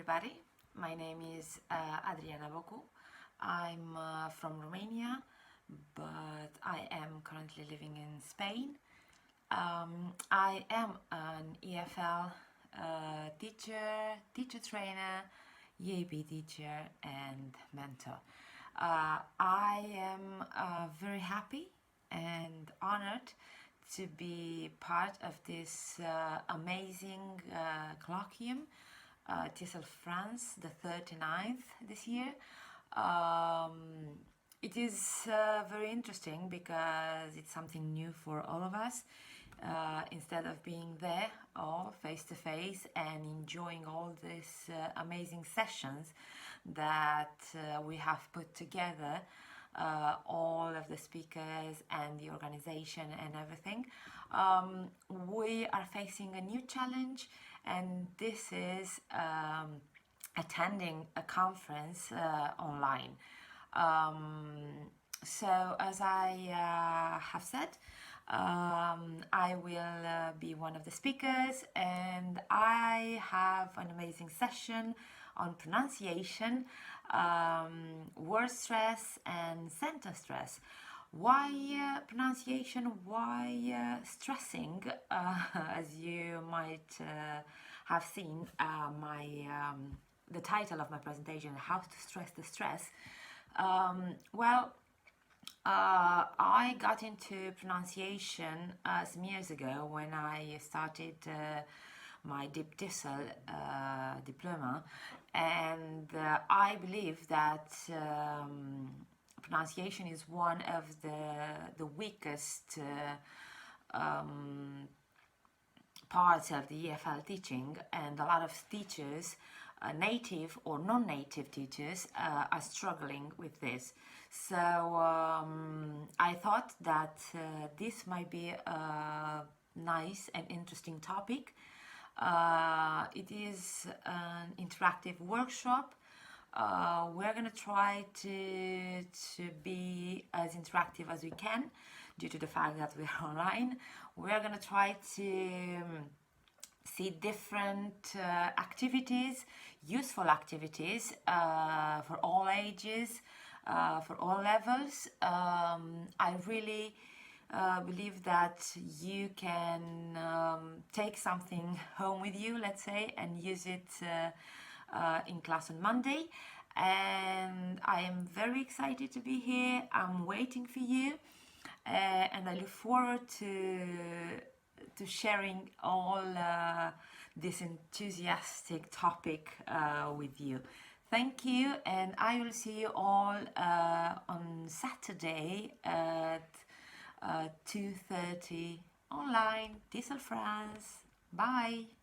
everybody. My name is Adriana Bocu. I'm from Romania, but I am currently living in Spain. I am an EFL teacher trainer, EAP teacher and mentor. I am very happy and honored to be part of this amazing colloquium, TESOL France, the 39th this year. It is very interesting because it's something new for all of us. Instead of being there all face to face and enjoying all these amazing sessions that we have put together, all of the speakers and the organization and everything, we are facing a new challenge, and this is attending a conference online. So as I have said, I will be one of the speakers, and I have an amazing session on pronunciation, word stress and sentence stress. Why pronunciation? Why stressing? As you might have seen, the title of my presentation, How to Stress the Stress. I got into pronunciation some years ago when I started my deep TESOL diploma, and I believe that pronunciation is one of the weakest parts of the EFL teaching, and a lot of teachers, native or non-native teachers, are struggling with this. So I thought that this might be a nice and interesting topic. It is an interactive workshop. We're going to try to be as interactive as we can due to the fact that we're online. We're going to try to see different activities, useful activities for all ages, for all levels. I really believe that you can take something home with you, let's say, and use it in class on Monday. And I am very excited to be here. I'm waiting for you, and I look forward to sharing all this enthusiastic topic with you. Thank you, and I will see you all on Saturday at 2:30 online, TESOL France. Bye!